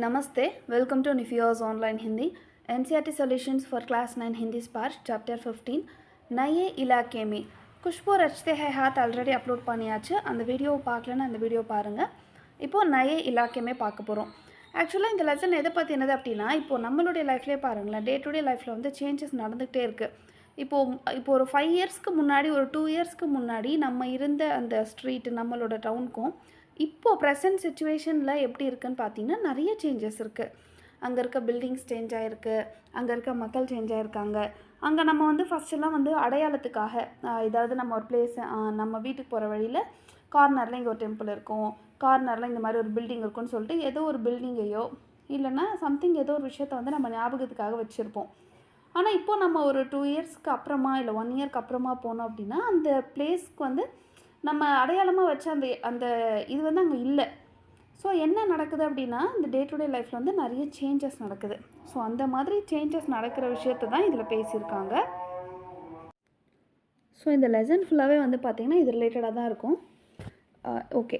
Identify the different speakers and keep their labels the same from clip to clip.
Speaker 1: Namaste, welcome to Nifia's Online Hindi. NCERT Solutions for Class 9 Hindi Spark, Chapter 15. नए इलाके में खुशबू रचते हैं हाथ ஆல்ரெடி அப்லோட் பண்ணியாச்சு. அந்த வீடியோவை பார்க்கலன்னா அந்த வீடியோ பாருங்கள். இப்போது நய இலாக்கேமே பார்க்க போகிறோம். ஆக்சுவலாக இந்த லெசன் எதை பற்றினது அப்படின்னா, இப்போது நம்மளுடைய லைஃப்லேயே பாருங்களேன், டே டு டே லைஃப்பில் வந்து சேஞ்சஸ் நடந்துகிட்டே இருக்குது. இப்போ ஒரு 5 இயர்ஸ்க்கு முன்னாடி, ஒரு 2 இயர்ஸ்க்கு முன்னாடி நம்ம இருந்த அந்த ஸ்ட்ரீட், நம்மளோட டவுனுக்கும் இப்போது ப்ரெசன்ட் சிச்சுவேஷனில் எப்படி இருக்குதுன்னு பார்த்தீங்கன்னா நிறைய சேஞ்சஸ் இருக்குது. அங்கே இருக்க பில்டிங்ஸ் சேஞ்ச் ஆகிருக்கு, அங்கே இருக்க மக்கள் சேஞ்ச் ஆகிருக்காங்க. அங்கே நம்ம வந்து ஃபஸ்ட்டெல்லாம் வந்து அடையாளத்துக்காக ஏதாவது நம்ம ஒரு பிளேஸ், நம்ம வீட்டுக்கு போகிற வழியில் கார்னரில் இங்கே ஒரு டெம்பிள் இருக்கும், கார்னரில் இந்த மாதிரி ஒரு பில்டிங் இருக்குன்னு சொல்லிட்டு ஏதோ ஒரு பில்டிங்கையோ இல்லைன்னா சம்திங் ஏதோ ஒரு விஷயத்த வந்து நம்ம ஞாபகத்துக்காக வச்சுருப்போம். ஆனால் இப்போது நம்ம ஒரு 2 இயர்ஸ்க்கு அப்புறமா இல்லை 1 இயர்க்கு அப்புறமா போனோம் அப்படின்னா அந்த பிளேஸ்க்கு வந்து நம்ம அடையாளமாக வச்ச அந்த இது வந்து அங்கே இல்லை. ஸோ என்ன நடக்குது அப்படின்னா, இந்த டே டு டே லைஃப்பில் வந்து நிறைய சேஞ்சஸ் நடக்குது. ஸோ அந்த மாதிரி சேஞ்சஸ் நடக்கிற விஷயத்த தான் இதில் பேசியிருக்காங்க. ஸோ இந்த லெசன் ஃபுல்லாகவே வந்து பார்த்திங்கன்னா இது ரிலேட்டடாக தான் இருக்கும். ஓகே,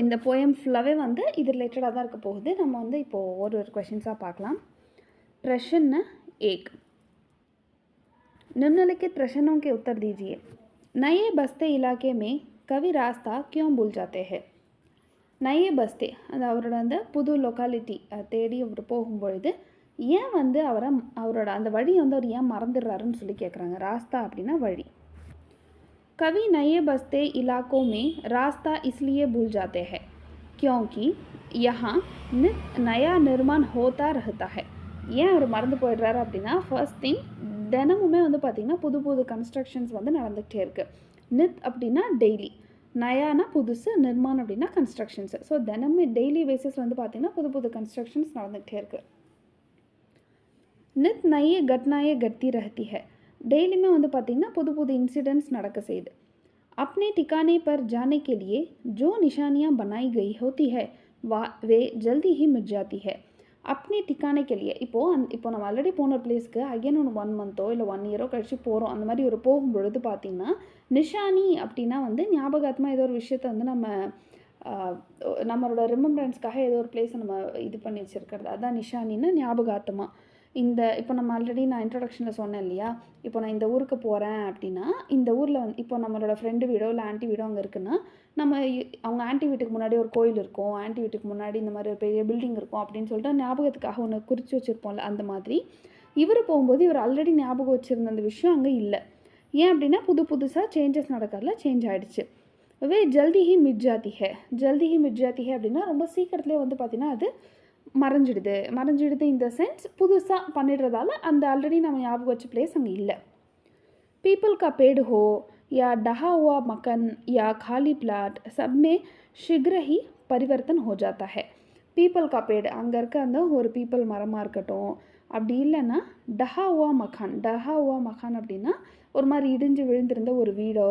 Speaker 1: இந்த போயம் ஃபுல்லாகவே வந்து இது ரிலேட்டடாக தான் இருக்க போகுது. நம்ம வந்து இப்போது ஒரு क्वेश्चंஸாக பார்க்கலாம். प्रश्न 1, निम्नलिखित प्रश्नों के उत्तर दीजिए. नए बस्ते इलाके में कवि रास्ता क्यों भूल जाते हैं? நயே பஸ்தே, அது அவரோட அந்த புது லொக்காலிட்டி தேடி அவர் போகும்பொழுது ஏன் வந்து அவரோட அந்த வழியை வந்து அவர் ஏன் மறந்துடுறாருன்னு சொல்லி கேட்குறாங்க. ராஸ்தா அப்படின்னா வழி. कवि नए बस्ते इलाकों में रास्ता इसलिए भूल जाते हैं क्योंकि यहाँ नया निर्माण होता रहता है. ஏன் அவர் மறந்து போயிடுறாரு அப்படின்னா, ஃபர்ஸ்ட் திங், தினமுமே வந்து பார்த்திங்கன்னா புது புது கன்ஸ்ட்ரக்ஷன்ஸ் வந்து நடந்துகிட்டே இருக்குது. நித் அப்படின்னா டெய்லி, நயானா புதுசு, நிர்மான் அப்படின்னா கன்ஸ்ட்ரக்ஷன்ஸு. ஸோ தினமும் டெய்லி பேசிஸ் வந்து பார்த்திங்கன்னா புது புது கன்ஸ்ட்ரக்ஷன்ஸ் நடந்துகிட்டே இருக்குது. நித் நயே घटनाएं घटती रहती है, டெய்லியுமே வந்து பார்த்திங்கன்னா புது புது இன்சிடெंट्स நடக்க செய்யுது. अपने ठिकाने पर जाने के लिए जो निशानियाँ बनाई गई होती है वे जल्दी ही मिट जाती है. अपने ठिकाने के लिए இப்போ நம்ம ஆல்ரெடி போன பிளேஸ்க்கு அகைன் ஒன்று 1 மந்த்தோ இல்லை 1 இயரோ கழிச்சு போகிறோம். அந்த மாதிரி ஒரு போகும்பொழுது பார்த்திங்கன்னா நிஷானி அப்படின்னா வந்து ஞாபகார்த்தமாக ஏதோ ஒரு விஷயத்த வந்து நம்மளோட ரிமெம்பரன்ஸ்க்காக ஏதோ ஒரு பிளேஸை நம்ம இது பண்ணி வச்சுருக்கிறது, அதுதான் நிஷானின்னு ஞாபகார்த்தமாக. இப்போ நம்ம ஆல்ரெடி நான் இன்ட்ரடக்ஷனில் சொன்னேன் இல்லையா, இப்போ நான் இந்த ஊருக்கு போகிறேன் அப்படின்னா இந்த ஊரில் வந்து இப்போ நம்மளோட ஃப்ரெண்டு வீடோ இல்லை ஆண்டி வீடோ அங்கே இருக்குன்னா அவங்க ஆண்டி வீட்டுக்கு முன்னாடி ஒரு கோயில் இருக்கும், ஆண்டி வீட்டுக்கு முன்னாடி இந்த மாதிரி ஒரு பெரிய பில்டிங் இருக்கும் அப்படின்னு சொல்லிட்டு ஞாபகத்துக்காக ஒன்று குறித்து வச்சுருப்போம்ல. அந்த மாதிரி இவர் போகும்போது இவர் ஆல்ரெடி ஞாபகம் வச்சுருந்த அந்த விஷயம் அங்கே இல்லை. ஏன் அப்படின்னா புதுசாக சேஞ்சஸ் நடக்கிறதுல சேஞ்ச் ஆகிடுச்சு. வே ஜல்தி ஹி மிட் ஜாத்தி ஹே, ஜல்தி ஹி மிட் ஜாத்தி ஹே அப்படின்னா ரொம்ப சீக்கிரத்துலேயே வந்து பார்த்திங்கன்னா அது மறைஞ்சிடுது இந்த சென்ஸ் புதுசாக பண்ணிடுறதால அந்த ஆல்ரெடி நம்ம ஞாபகம் வச்ச பிளேஸ் அங்கே இல்லை. पीपल का पेड़ हो या डहा हुआ मकान या खाली प्लाट, सब में शीघ्र ही परिवर्तन हो जाता है. पीपल का पेड़ அங்கே இருக்க அந்த ஒரு பீப்பல் மரமாக இருக்கட்டும், அப்படி இல்லைன்னா டஹா உவா மக்கான் அப்படின்னா ஒரு மாதிரி இடிஞ்சு விழுந்திருந்த ஒரு வீடோ,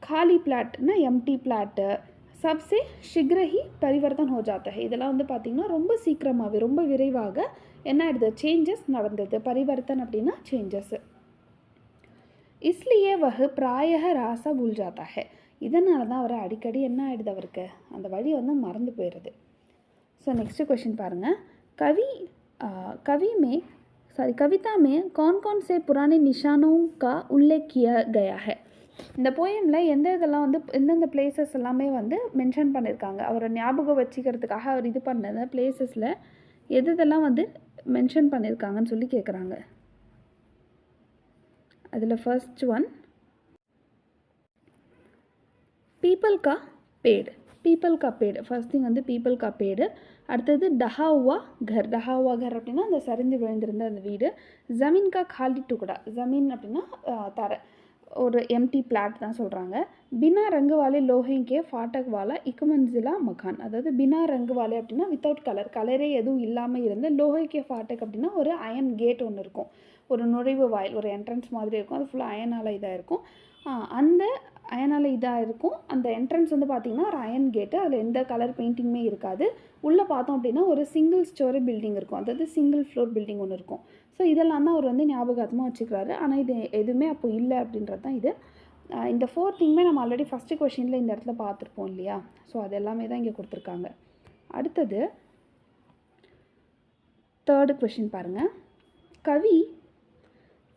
Speaker 1: खाली प्लाट्னா எம்டி பிளாட்டு, சப்சே शीघ्र ही परिवर्तन हो जाता है. இதெல்லாம் வந்து பார்த்திங்கன்னா ரொம்ப சீக்கிரமாகவே ரொம்ப விரைவாக என்ன ஆகிடுது, சேஞ்சஸ் நடந்தது. பரிவர்த்தன் அப்படின்னா சேஞ்சஸ். इसलिए वह प्रायः रास्ता भूल जाता है, இதனால தான் அவர் அடிக்கடி என்ன ஆகிடுது, அவருக்கு அந்த வழி வந்து மறந்து போயிடுது. ஸோ நெக்ஸ்ட் क्वेश्चन பாருங்கள். कविता में कौन कौन से पुराने निशानों का उल्लेख किया गया है? இந்த போயமில் இதெல்லாம் வந்து எந்தெந்த பிளேசஸ் எல்லாமே வந்து மென்ஷன் பண்ணியிருக்காங்க. அவரை ஞாபகம் வச்சுக்கிறதுக்காக அவர் இது பண்ண பிளேசஸில் எதெல்லாம் வந்து மென்ஷன் பண்ணியிருக்காங்கன்னு சொல்லி கேட்குறாங்க. அதில் ஃபர்ஸ்ட் ஒன் பீப்பல் கா பேடு. ஃபர்ஸ்ட் திங் வந்து பீப்பல் கா பேடு. அடுத்தது டஹா உவா கர் அப்படின்னா அந்த சரிந்து விழுந்திருந்த அந்த வீடு. ஜமீன் கா காலி டுக்குடா, ஜமீன் அப்படின்னா தரை, ஒரு எம்டி பிளாட் தான் சொல்கிறாங்க. பினா ரங்கு வாலே லோஹேங்கே ஃபாட்டக் வாலா இக்குமன்சிலா மகான், அதாவது பினா ரங்கு வாலே அப்படின்னா வித்தவுட் கலரே எதுவும் இல்லாமல் இருந்த, லோஹேக்கே ஃபாட்டக் அப்படின்னா ஒரு அயன் கேட் ஒன்று இருக்கும், ஒரு நுழைவு வாயில், ஒரு என்ட்ரன்ஸ் மாதிரி இருக்கும். அது ஃபுல்லாக அயனால் இதாக இருக்கும். அந்த அயனால் இதாக இருக்கும். அந்த என்ட்ரன்ஸ் வந்து பார்த்திங்கன்னா ஒரு அயன் கேட்டு, அதில் எந்த கலர் பெயிண்டிங்குமே இருக்காது. உள்ளே பார்த்தோம் அப்படின்னா ஒரு சிங்கிள் ஸ்டோரி பில்டிங் இருக்கும், அதாவது சிங்கிள் ஃப்ளோர் பில்டிங் ஒன்று இருக்கும். ஸோ இதெல்லாம் தான் அவர் வந்து ஞாபகார்த்தமாக வச்சுக்கிறாரு. ஆனால் இது எதுவுமே அப்போ இல்லை அப்படின்றது தான் இது. இந்த 4 திங்குமே நம்ம ஆல்ரெடி ஃபஸ்ட்டு கொஷினில் இந்த இடத்துல பார்த்துருப்போம் இல்லையா. ஸோ அது எல்லாமே தான் இங்கே கொடுத்துருக்காங்க. அடுத்தது தேர்டு क्वेश्चन பாருங்கள். கவி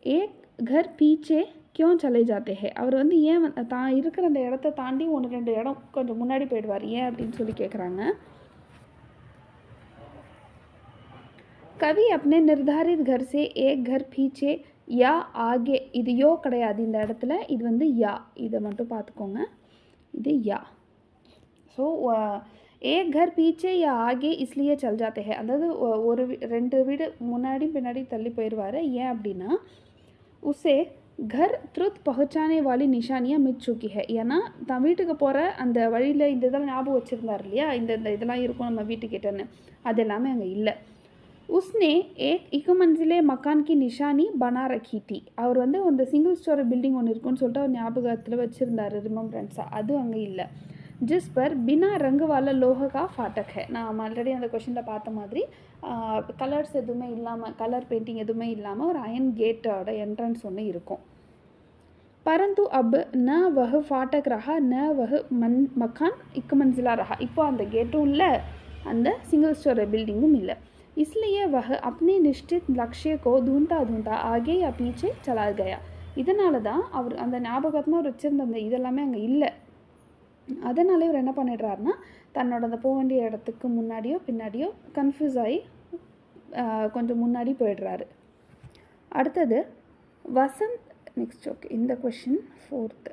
Speaker 1: एक घर पीछे क्यों चले जाते हैं? அவர் வந்து ஏன் தான் இருக்கிற அந்த இடத்த தாண்டி 1-2 இடம் கொஞ்சம் முன்னாடி போயிடுவார் ஏன் அப்படின்னு சொல்லி கேட்குறாங்க. कवि अपने निर्धारित घर से एक घर पीछे या आगे, இது யோ கிடையாது இந்த இடத்துல, இது வந்து யா, இதை மட்டும் பார்த்துக்கோங்க, இது யா. ஸோ एक घर पीछे या आगे इसलिए चल जाते हैं, அதாவது ஒரு 2 வீடு முன்னாடி பின்னாடி தள்ளி போயிடுவார் ஏன் அப்படின்னா उसे घर तुरंत पहुँचाने वाली निशानियाँ मिट चुकी है. ஏன்னா தான் வீட்டுக்கு போகிற அந்த வழியில் இந்த இதெல்லாம் ஞாபகம் வச்சுருந்தார் இல்லையா, இந்த இதெல்லாம் இருக்கும் நம்ம வீட்டுக்கிட்டன்னு, அது எல்லாமே அங்கே இல்லை. उसने एक मंजिले मकान की निशानी बना रखी थी. அவர் வந்து அந்த சிங்கிள் ஸ்டோரி பில்டிங் ஒன்று இருக்குன்னு சொல்லிட்டு அவர் ஞாபகத்தில் வச்சுருந்தார் ரிமெம்பரன்ஸாக, அது அங்கே இல்லை. ஜிஸ் பர் பினா ரங்கு வால லோகா ஃபாட்டக் ஹே. நான் ஆல்ரெடி அந்த கொஷனில் பார்த்த மாதிரி கலர்ஸ் எதுவுமே இல்லாமல், கலர் பெயிண்டிங் எதுவுமே இல்லாமல் ஒரு அயன் கேட்டோட என்ட்ரன்ஸ் ஒன்று இருக்கும். परंतु अब न वह फाटक रहा न वह मकान एक मंजिला रहा. இப்போ அந்த கேட்டும் இல்லை, அந்த சிங்கிள் ஸ்டோரி பில்டிங்கும் இல்லை. इसलिए वह अपने निश्चित लक्ष्य को ढूंढता ढूंढता आगे या पीछे चला गया. இதனால தான் அவர் அந்த ஞாபகமாக அவர் வச்சுருந்த அந்த இதெல்லாமே அங்கே இல்லை. அதனால இவர் என்ன பண்ணிடுறாருன்னா தன்னோட அந்த போக வேண்டிய இடத்துக்கு முன்னாடியோ பின்னாடியோ கன்ஃபியூஸ் ஆகி கொஞ்சம் முன்னாடி போயிடுறாரு. அடுத்தது வசந்த். नेक्स्ट ओके இந்த क्वेश्चन 4th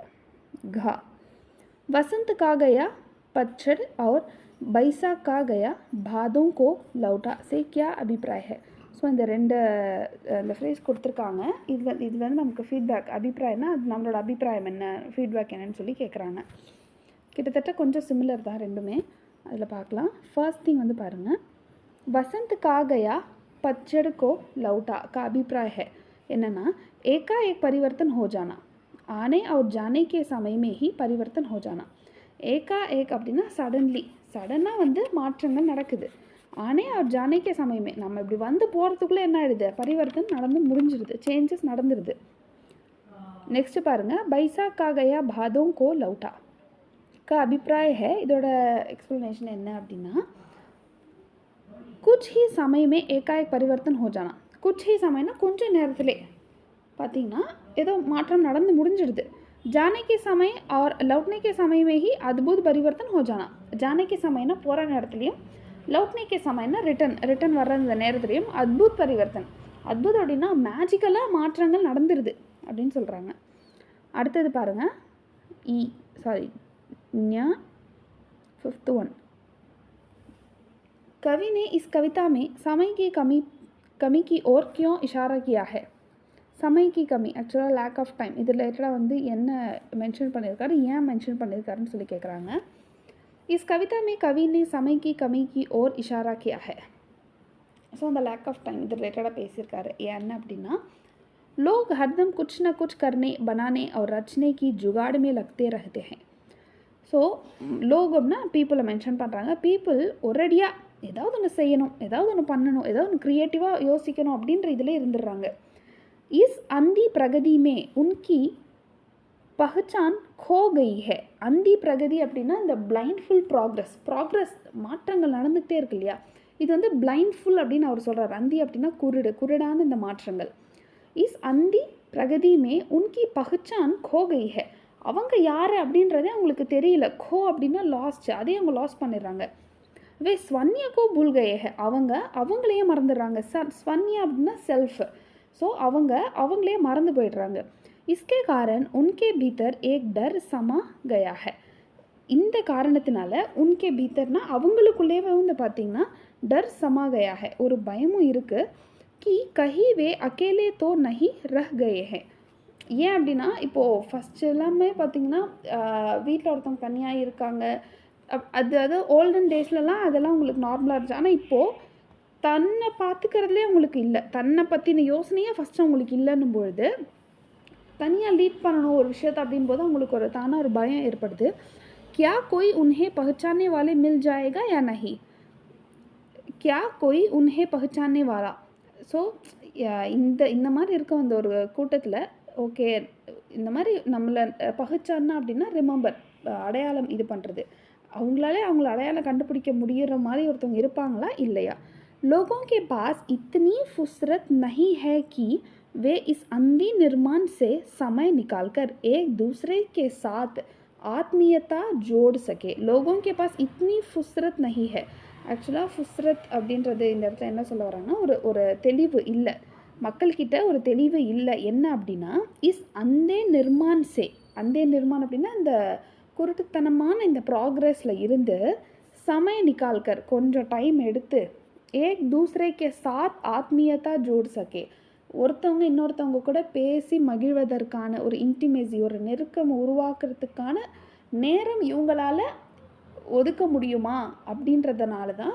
Speaker 1: घा. वसंत का गया पतझड़ और बैसाख का गया भादों को लौटा से क्या अभिप्राय है? ஸோ இந்த ரெண்டு இந்த ஃப்ரேஸ் கொடுத்துருக்காங்க. இதில் வந்து நமக்கு ஃபீட்பேக், அபிப்பிராயம்னா அது நம்மளோட அபிப்பிராயம் என்ன, ஃபீட்பேக் என்னன்னு சொல்லி கேட்குறாங்க. கிட்டத்தட்ட கொஞ்சம் சிமிலர் தான் ரெண்டுமே, அதில் பார்க்கலாம். ஃபர்ஸ்ட் திங் வந்து பாருங்கள், வசந்த் கா கயா पतझड़ को लौटा का अभिप्राय है என்னன்னா एकाएक परिवर्तन हो जाना, आने और जाने के समय में ही परिवर्तन हो जाना. एकाएक அப்படின்னா சடனாக வந்து மாற்றங்கள் நடக்குது. ஆனே और जाने के समय में நம்ம இப்படி வந்து போகிறதுக்குள்ளே என்ன ஆகிடுது, பரிவர்த்தன் நடந்து முடிஞ்சிருது, சேஞ்சஸ் நடந்துருது. நெக்ஸ்ட் பாருங்கள், बैसाख का गया भादों को लौटा का अभिप्राय है. இதோட எக்ஸ்ப்ளனேஷன் என்ன அப்படின்னா कुछ ही समय में एकाएक परिवर्तन हो जाना. कुछ ही समयना கொஞ்சம் நேரத்திலே பார்த்தீங்கன்னா ஏதோ மாற்றம் நடந்து முடிஞ்சிடுது. जाने के समय और लौटने के समय में ही अद्भुत परिवर्तन हो जाना. जाने के समयना போகிற நேரத்துலையும், लौटने के समयना ரிட்டன் வர்ற அந்த நேரத்துலையும் அத்புத் பரிவர்த்தன். அத்புத் அப்படின்னா மேஜிக்கலாக மாற்றங்கள் நடந்துருது அப்படின்னு சொல்கிறாங்க. அடுத்தது பாருங்கள், फिफ्थ वन. कवि ने इस कविता में समय की कमी की ओर क्यों इशारा किया है? समय की कमी ஆக்சுவலாக லேக் ஆஃப் டைம், இது ரிலேட்டடாக வந்து என்ன மென்ஷன் பண்ணியிருக்காரு, ஏன் மென்ஷன் பண்ணியிருக்காருன்னு சொல்லி கேட்குறாங்க. இஸ் கவிதா में कवि ने समय की कमी की ओर इशारा किया है. ஸோ அந்த லேக் ஆஃப் டைம் இது ரிலேட்டடாக பேசியிருக்காரு. என்ன அப்படின்னா लोग हरदम कुछ न कुछ करने बनाने और रचने की जुगाड़ में लगते रहते हैं. ஸோ லோக் அப்படின்னா பீப்புளை மென்ஷன் பண்ணுறாங்க. பீப்புள் ஒரேடியாக ஏதாவது ஒன்று செய்யணும், ஏதாவது ஒன்று பண்ணணும், ஏதாவது ஒன்று க்ரியேட்டிவாக யோசிக்கணும் அப்படின்ற இதில் இருந்துடுறாங்க. இஸ் அந்தி பிரகதி மே உன்கி பஹச்சான் खो गई है. அந்தி பிரகதி அப்படின்னா இந்த பிளைண்ட்ஃபுல் ப்ராக்ரஸ் மாற்றங்கள் நடந்துகிட்டே இருக்கு இல்லையா, இது வந்து பிளைண்ட்ஃபுல் அப்படின்னு அவர் சொல்கிறார். அந்தி அப்படின்னா குருடான இந்த மாற்றங்கள். இஸ் அந்தி பிரகதி மே உன்கி பஹச்சான் खो गई है. அவங்க யார் அப்படின்றதே அவங்களுக்கு தெரியல. खो அப்படின்னா லாஸ்ட், அதே அவங்க லாஸ் பண்ணிடுறாங்க. வே ஸ்வன்யக்கோ புல்கயே ஹே, அவங்களையே மறந்துடுறாங்க. ஸ்வன்யா அப்படின்னா செல்ஃப். ஸோ அவங்களே மறந்து போயிடுறாங்க. இஸ்கே காரன் உன்கே பீத்தர் ஏக் டர் சமா கயா ஹே. இந்த காரணத்தினால உன்கே பீத்தர்னா அவங்களுக்குள்ளேயே வந்து பார்த்திங்கன்னா டர் சமா கயா ஹே, ஒரு பயமும் இருக்குது. கி கஹி வே அகேலே தோ நஹி ரஹ் கயே ஹே. ஏன் அப்படின்னா இப்போது ஃபஸ்ட்டு எல்லாமே பார்த்திங்கன்னா வீட்டில் ஒருத்தவங்க தனியாக இருக்காங்க, அது ஓல்டன் டேஸ்லலாம் அதெல்லாம் உங்களுக்கு நார்மலாக இருந்துச்சு. ஆனால் இப்போது தன்னை பார்த்துக்கிறதுலே அவங்களுக்கு இல்லை, தன்னை பற்றின யோசனையே ஃபஸ்ட்டு அவங்களுக்கு இல்லைன்னும் பொழுது தனியாக லீட் பண்ணணும் ஒரு விஷயத்தை அப்படின் போது அவங்களுக்கு ஒரு தானாக ஒரு பயம் ஏற்படுது. क्या कोई उन्हें पहचानने वाले मिल जाएगा या नहीं, क्या कोई उन्हें पहचानने वाला. ஸோ இந்த மாதிரி இருக்க அந்த ஒரு கூட்டத்தில் ஓகே இந்த மாதிரி நம்மளை பகச்சான்னா அப்படின்னா ரிமெம்பர், அடையாளம் இது பண்ணுறது, அவங்களால அவங்கள அடையாளம் கண்டுபிடிக்க முடிகிற மாதிரி ஒருத்தவங்க இருப்பாங்களா இல்லையா. लोगों के पास इतनी फुसरत नहीं है कि वे इस अंधी निर्माण से समय निकालकर एक दूसरे के साथ ஆத்மீயத்தா ஜோடு சகே. லோகோं के पास इतनी फुसरत नहीं है. ஆக்சுவலாக ஃபுஸ்ரத் அப்படின்றது இந்த இடத்துல என்ன சொல்ல வராங்கன்னா, ஒரு தெளிவு இல்லை, மக்கள்கிட்ட ஒரு தெளிவு இல்லை. என்ன அப்படின்னா, இஸ் அந்தே நிர்மான் சே, அந்தே நிர்மான் அப்படின்னா இந்த குருட்டுத்தனமான இந்த ப்ராக்ரஸில் இருந்து சமய நிக்கால்கர் கொஞ்சம் டைம் எடுத்து ஏக் தூசரே கே சாத் ஆத்மீயத்தா ஜோடு சகே, ஒருத்தவங்க இன்னொருத்தவங்க கூட பேசி மகிழ்வதற்கான ஒரு இன்டிமேசி, ஒரு நெருக்கம் உருவாக்குறதுக்கான நேரம் இவங்களால் ஒதுக்க முடியுமா அப்படின்றதுனால தான்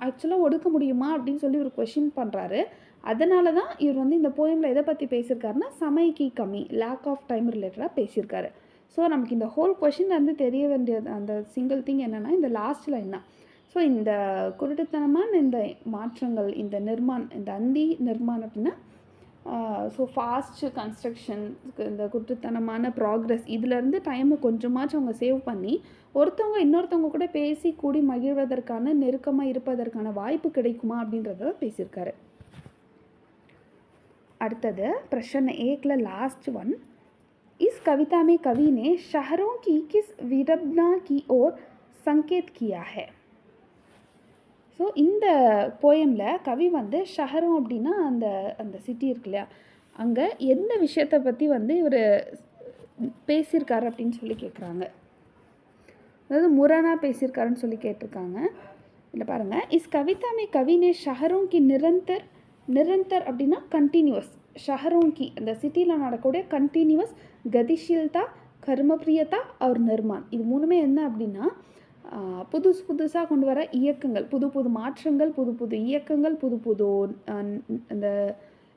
Speaker 1: ஆக்சுவலாக ஒதுக்க முடியுமா அப்படின்னு சொல்லி ஒரு கொஷின் பண்ணுறாரு. அதனால தான் இவர் வந்து இந்த போயமில் எதை பற்றி பேசியிருக்காருன்னா, சமைக்கு கம்மி, லேக் ஆஃப் டைம் ரிலேட்டடாக பேசியிருக்காரு. ஸோ நமக்கு இந்த ஹோல் கொஷின் வந்து தெரிய வேண்டியது அந்த சிங்கிள் திங் என்னென்னா, இந்த லாஸ்ட்டில் என்ன, ஸோ இந்த குருட்டுத்தனமான இந்த மாற்றங்கள், இந்த நிர்மாண், இந்த அந்தி நிர்மாணம் அப்படின்னா ஸோ ஃபாஸ்ட்டு கன்ஸ்ட்ரக்ஷன், இந்த குருட்டுத்தனமான ப்ராக்ரஸ், இதிலேருந்து டைமை கொஞ்சமாச்சும் அவங்க சேவ் பண்ணி ஒருத்தவங்க இன்னொருத்தவங்க கூட பேசி கூடி மகிழ்வதற்கான நெருக்கமாக இருப்பதற்கான வாய்ப்பு கிடைக்குமா அப்படின்றத பேசியிருக்காரு. அடுத்தது प्रश्न 1 लास्ट वन, इस कविता में कवि ने शहरों की किस विडंबना की ओर संकेत किया है. ஸோ இந்த போயமில் கவி வந்து ஷஹரம் அப்படின்னா அந்த அந்த சிட்டி இருக்கு இல்லையா, அங்கே எந்த விஷயத்தை பற்றி வந்து இவர் பேசியிருக்காரு அப்படின்னு சொல்லி கேட்குறாங்க. அதாவது முரணாக பேசியிருக்காருன்னு சொல்லி கேட்டிருக்காங்க. இல்லை பாருங்கள், இஸ் கவிதா மே கவி நே ஷஹரோं की நிரந்தர், நிரந்தர் அப்படின்னா கண்டினியூஸ், ஷஹரோं की அந்த சிட்டியில் நடக்கக்கூடிய கண்டினியூஸ் கதிஷீல்தா, கர்மப்பிரியதா அவர் நிர்மான், இது மூணுமே என்ன அப்படின்னா புதுசாக கொண்டு வர இயக்கங்கள், புது புது மாற்றங்கள், புது புது இயக்கங்கள், புது புது அந்த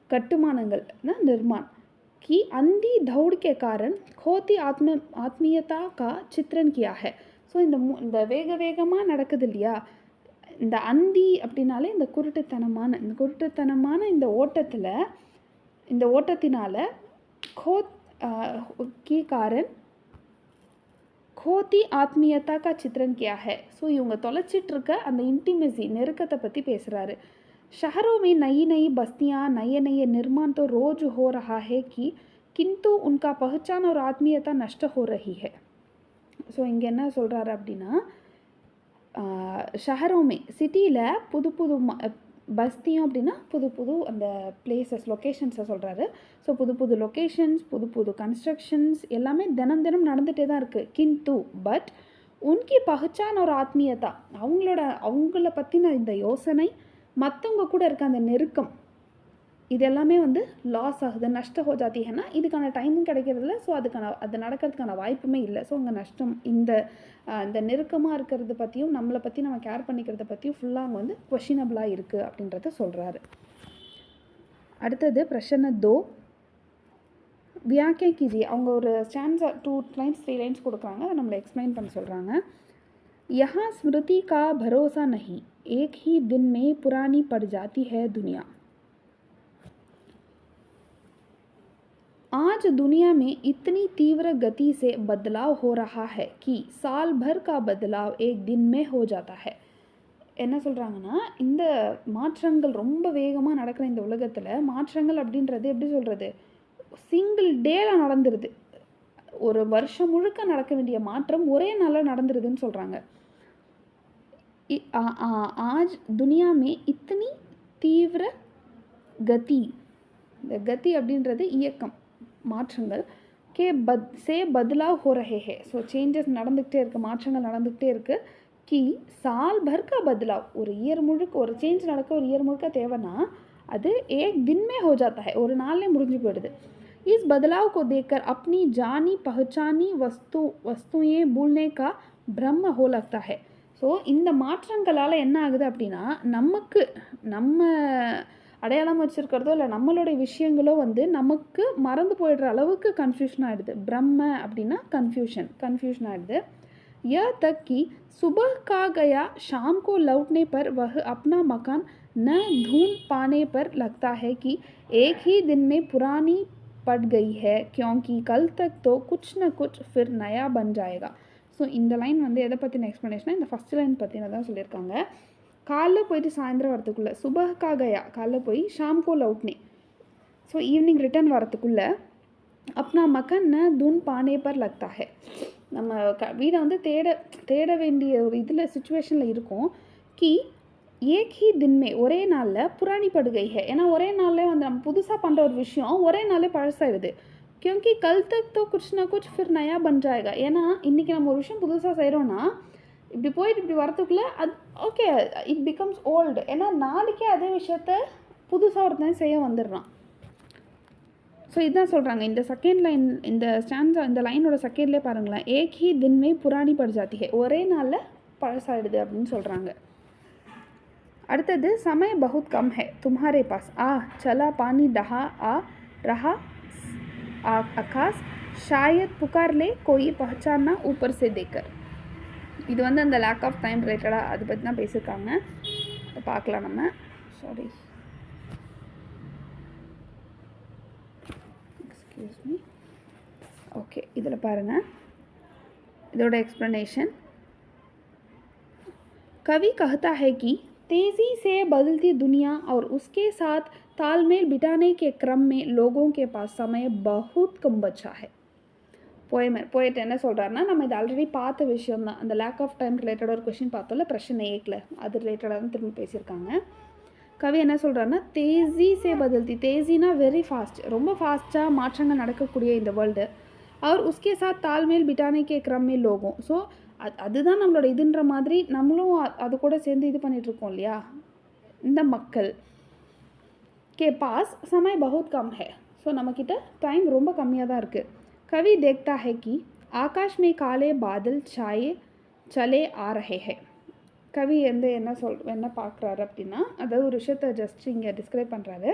Speaker 1: கட்டுமானங்கள் நிர்மான் की अंधी दौड़ के कारण खोती आत्मीयता का चित्रण किया है. ஸோ இந்த வேகமாக நடக்குது இல்லையா, இந்த அந்தி அப்படின்னாலே இந்த குருட்டுத்தனமான இந்த ஓட்டத்தினால खोत की कारण खोती ஆத்மீயத்தா கா சித்திரன் கியா ஹே. ஸோ இவங்க தொலைச்சிட்ருக்க அந்த இன்டிமெசி, நெருக்கத்தை பற்றி பேசுகிறாரு. शहरों में नई नई बस्तियाँ, नए नए निर्माण तो रोज हो रहा है कि किंतु उनका पहचान और आत्मीयता नष्ट हो रही है. ஸோ இங்கே என்ன சொல்கிறாரு அப்படின்னா, ஷஹரோமே சிட்டியில் புது புது பஸ்தியும் அப்படின்னா புது புது அந்த பிளேசஸ், லொக்கேஷன்ஸை சொல்கிறாரு. ஸோ புது புது லொக்கேஷன்ஸ், புது புது கன்ஸ்ட்ரக்ஷன்ஸ் எல்லாமே தினம் நடந்துகிட்டே தான் இருக்குது. கிந்து பட் உன்கி பஹச்சான் ஒரு ஆத்மீயத்தா, அவங்கள பற்றின இந்த யோசனை, மற்றவங்க கூட இருக்க அந்த நெருக்கம், இது எல்லாமே வந்து லாஸ் ஆகுது, நஷ்ட ஹோ ஜாத்தி ஹேனா, இதுக்கான டைமும் கிடைக்கிறதில்ல. ஸோ அது நடக்கிறதுக்கான வாய்ப்புமே இல்லை. ஸோ உங்கள் நஷ்டம், இந்த நெருக்கமாக இருக்கிறத பற்றியும் நம்மளை பற்றி நம்ம கேர் பண்ணிக்கிறத பற்றியும் ஃபுல்லாக அவங்க வந்து கொஷினபிளாக இருக்குது அப்படின்றத சொல்கிறாரு. அடுத்தது பிரச்சனை 2 வியாக்கியா कीजिए. அவங்க ஒரு ஸ்டான்ஸா 2 லைன்ஸ் 3 லைன்ஸ் கொடுக்குறாங்க, அதை நம்மளை எக்ஸ்பிளைன் பண்ண சொல்கிறாங்க. यहाँ स्मृति का भरोसा नहीं, एक ही दिन में पुरानी पड़ जाती है दुनिया. आज दुनिया में इतनी तीव्र गति से बदलाव हो रहा है कि साल भर का बदलाव एक दिन में हो जाता है. என்ன சொல்கிறாங்கன்னா, இந்த மாற்றங்கள் ரொம்ப வேகமாக நடக்கிற இந்த உலகத்தில் மாற்றங்கள் அப்படின்றது எப்படி சொல்கிறது, சிங்கிள் டேயில் நடந்துருது. ஒரு வருஷம் முழுக்க நடக்க வேண்டிய மாற்றம் ஒரே நாளில் நடந்துருதுன்னு சொல்கிறாங்க. आज दुनिया में इतनी तीव्र गति, இந்த கதி அப்படின்றது இயக்கம், மாற்றங்கள் से बदलाव हो रहे हैं. ஸோ சேஞ்சஸ் நடந்துக்கிட்டே இருக்குது, மாற்றங்கள் நடந்துக்கிட்டே இருக்குது. कि साल भर का बदलाव, ஒரு இயர் முழுக்க ஒரு சேஞ்ச் நடக்க ஒரு இயர் முழுக்க தேவைன்னா அது एक दिन में हो जाता है, ஒரு நாள்லேயே முடிஞ்சு போயிடுது. इस बदलाव को देखकर अपनी जानी पहचानी वस्तुएं भूलने का भ्रम हो लगता है. ஸோ இந்த மாற்றங்களால் என்ன ஆகுது அப்படின்னா, நம்ம அடையாளம் வச்சுருக்கிறதோ இல்லை நம்மளுடைய விஷயங்களோ வந்து நமக்கு மறந்து போயிடுற அளவுக்கு கன்ஃபியூஷன் ஆகிடுது. பிரம்ம அப்படின்னா கன்ஃபியூஷன் ஆகிடுது. यह तक कि सुबह का गया शाम को लौटने पर वह अपना मकान न ढूंढ पाने पर लगता है कि एक ही दिन में पुरानी पड़ गई है, क्योंकि कल तक तो कुछ न कुछ फिर नया बन जाएगा. ஸோ இந்த லைன் வந்து எதை பற்றின எக்ஸ்ப்ளனேஷனாக இந்த ஃபஸ்ட் லைன் பற்றின தான் சொல்லியிருக்காங்க. காலைல போயிட்டு சாயந்தரம் வரத்துக்குள்ளே, சுபஹ் கா கயா காலைல போய் ஷாம் கோ லௌட்னே, ஸோ ஈவினிங் ரிட்டர்ன் வரத்துக்குள்ளே अपना मकान न धुन पाने पर लगता है. நம்ம வீடை வந்து தேட வேண்டிய ஒரு இதில் சுச்சுவேஷனில் இருக்கும். கி ஏக் ஹி தின்மே ஒரே நாளில் புராணி படுகை ஹே, ஏன்னா ஒரே நாளில் வந்து நம்ம புதுசாக பண்ணுற ஒரு விஷயம் ஒரே நாளே பழசாயிடுது. क्योंकि कल तक तो कुछ ना कुछ फिर नया बन जाएगा. ஏன்னா இன்றைக்கி நம்ம ஒரு விஷயம் புதுசாக செய்கிறோன்னா இப்படி போயிட்டு இப்படி வரத்துக்குள்ளே அது ஓகே இட் பிகம்ஸ் ஓல்டு. ஏன்னா நாளைக்கே அதே விஷயத்த புதுசாக ஒருத்தன் செய்ய வந்துடுறான். ஸோ இதுதான் சொல்கிறாங்க. இந்த செகண்ட் லைன், இந்த ஸ்டான்ஸா, இந்த லைனோட செகண்ட்லேயே பாருங்களேன், ஏக் ஹி தின்மே புராணி பட் ஜாத்தி ஹே, ஒரே நாளில் பழசாயிடுது அப்படின்னு சொல்கிறாங்க. அடுத்தது சமய பகுத் கம் ஹே தும்ஹாரே பாஸ், சலா பானி டஹா ரஹா அகாஸ் ஷாயத் புகார் லே கோயி பஹச்சானா ஊப்பர் சே தேக்கர். இது வந்து அந்த லேக் ஆஃப் டைம் ரிலேட்டடாக அதை பற்றி தான் பேசியிருக்காங்க. பார்க்கலாம் நம்ம. Sorry, excuse me. ஓகே, இதில் பாருங்கள், இதோட एक्सप्लेनेशन. कवि कहता है कि तेज़ी से बदलती दुनिया और उसके साथ तालमेल बिठाने के क्रम में लोगों के पास समय बहुत कम बचा है. போயிட்டு என்ன சொல்கிறாருன்னா, நம்ம இது ஆல்ரெடி பார்த்த விஷயம் தான். அந்த லேக் ஆஃப் டைம் ரிலேட்டடாக ஒரு கொஷின் பார்த்தோம்ல பிரச்சனை ஏக்கில், அது ரிலேட்டடாக தான் திரும்பி பேசியிருக்காங்க. கவி என்ன சொல்கிறாருன்னா, தேசி சே பதல்தி, தேசினா வெரி ஃபாஸ்ட், ரொம்ப ஃபாஸ்ட்டாக மாற்றங்கள் நடக்கக்கூடிய இந்த வேர்ல்டு. அவர் உஸ்கே சாத் தால்மேல் பிட்டானே கிரமே லோகம். ஸோ அதுதான் நம்மளோட இதுன்ற மாதிரி நம்மளும் அது கூட சேர்ந்து இது பண்ணிகிட்ருக்கோம் இல்லையா. இந்த மக்கள் கே பாஸ் சமய பகுத் கம் ஹே, ஸோ நம்மக்கிட்ட டைம் ரொம்ப கம்மியாக தான் இருக்குது. कवि देखता है कि आकाश में काले बादल छाए चले आ रहे हैं. கவி வந்து என்ன பார்க்குறாரு அப்படின்னா, அதாவது ஒரு விஷயத்தை ஜஸ்ட் இங்கே டிஸ்கிரைப் பண்ணுறாரு.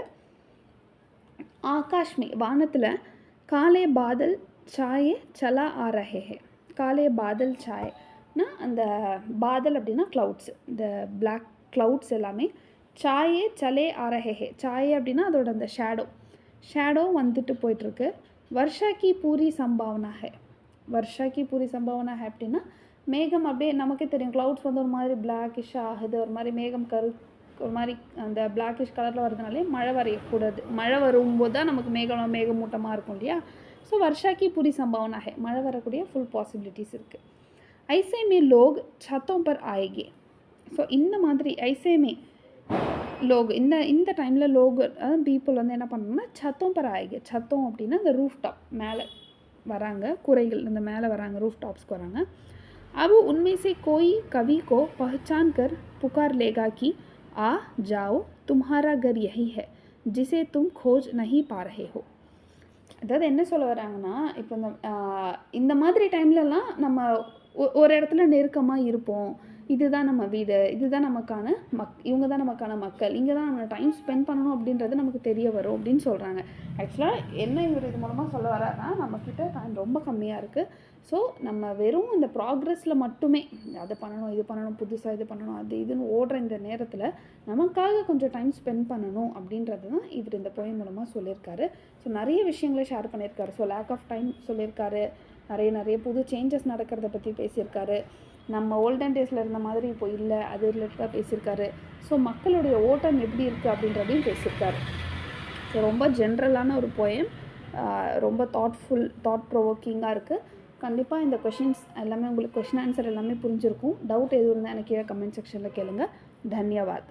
Speaker 1: ஆகாஷ்மே வானத்தில், காலே பாதல் சாயே சலா ஆ ரஹே ஹே, காலே பாதல் சாயேனா அந்த பாதல் அப்படின்னா க்ளவுட்ஸ், இந்த பிளாக் க்ளவுட்ஸ் எல்லாமே சாயே சலே ஆ ரஹே ஹே, சாயே அப்படின்னா அதோட அந்த ஷேடோ வந்துட்டு போயிட்டுருக்கு. वर्षा की पूरी संभावना है, वर्षा की पूरी संभावना है அப்படின்னா மேகம் அப்படியே நமக்கே தெரியும், க்ளவுட்ஸ் வந்து ஒரு மாதிரி பிளாக்கிஷ் ஆகுது, ஒரு மாதிரி மேகம் ஒரு மாதிரி அந்த பிளாக்கிஷ் கலரில் வரதுனாலே மழை வரையக்கூடாது. மழை வரும்போது தான் நமக்கு மேகமூட்டமாக இருக்கும் இல்லையா. ஸோ वर्षा की पूरी संभावना है, மழை வரக்கூடிய ஃபுல் பாசிபிலிட்டிஸ் இருக்குது. ऐसे में लोग छतों पर आएंगे. ஸோ இந்த மாதிரி ऐसे में லோக், இந்த டைமில் லோக் பீப்புள் வந்து என்ன பண்ணணும்னா சத்தம் பர் ஆகிங்க. சத்தம் அப்படின்னா இந்த ரூஃப் டாப் மேலே வராங்க, கூரைகள் இந்த மேலே வராங்க, ரூஃப் டாப்ஸ்க்கு வராங்க. अब उनमें से कोई कवि को पहचान कर पुकार लेगा कि आ जाओ तुम्हारा घर यही है जिसे तुम खोज नहीं पा रहे हो. அதாவது என்ன சொல்ல வராங்கன்னா, இப்போ இந்த மாதிரி டைம்லலாம் நம்ம ஒரு இடத்துல நெருக்கமாக இருப்போம், இதுதான் நம்ம வீடு, இதுதான் நமக்கான இவங்க தான் நமக்கான மக்கள், இங்கே தான் நம்ம டைம் ஸ்பெண்ட் பண்ணணும் அப்படின்றது நமக்கு தெரிய வரும் அப்படின்னு சொல்கிறாங்க. ஆக்சுவலாக என்ன இவர் இது மூலமாக சொல்ல வராருன்னா, நம்மக்கிட்ட டைம் ரொம்ப கம்மியாக இருக்குது. ஸோ நம்ம வெறும் இந்த ப்ராக்ரெஸில் மட்டுமே அதை பண்ணணும், இது பண்ணணும், புதுசாக இது பண்ணணும், அது இதுன்னு ஓடுற இந்த நேரத்தில் நமக்காக கொஞ்சம் டைம் ஸ்பெண்ட் பண்ணணும் அப்படின்றது தான் இவர் இந்த போயம் மூலமாக சொல்லியிருக்காரு. ஸோ நிறைய விஷயங்களை ஷேர் பண்ணியிருக்காரு. ஸோ லேக் ஆஃப் டைம் சொல்லியிருக்காரு, நிறைய புது சேஞ்சஸ் நடக்கிறத பற்றி பேசியிருக்காரு. நம்ம ஓல்டன் டேஸில் இருந்த மாதிரி இப்போ இல்லை, அது ரிலேட்டடாக பேசியிருக்காரு. ஸோ மக்களுடைய ஓட்டம் எப்படி இருக்குது அப்படின்றதையும் பேசியிருக்காரு. ஸோ ரொம்ப ஜென்ரலான ஒரு போயம், ரொம்ப தாட் ப்ரொவோக்கிங்காக இருக்குது. கண்டிப்பாக இந்த கொஷின்ஸ் எல்லாமே உங்களுக்கு கொஷின் ஆன்சர் எல்லாமே புரிஞ்சிருக்கும். டவுட் எதுவும் இருந்தால் எனக்கு கீழே கமெண்ட் செக்ஷனில் கேளுங்க. தன்யவாத்.